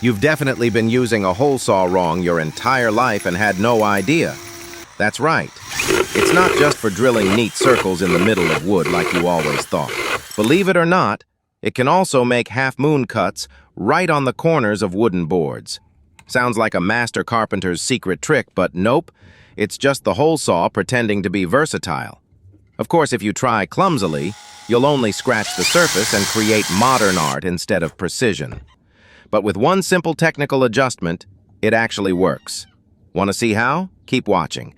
You've definitely been using a hole saw wrong your entire life and had no idea. That's right. It's not just for drilling neat circles in the middle of wood like you always thought. Believe it or not, it can also make half-moon cuts right on the corners of wooden boards. Sounds like a master carpenter's secret trick, but nope, it's just the hole saw pretending to be versatile. Of course, if you try clumsily, you'll only scratch the surface and create modern art instead of precision. But with one simple technical adjustment, it actually works. Want to see how? Keep watching.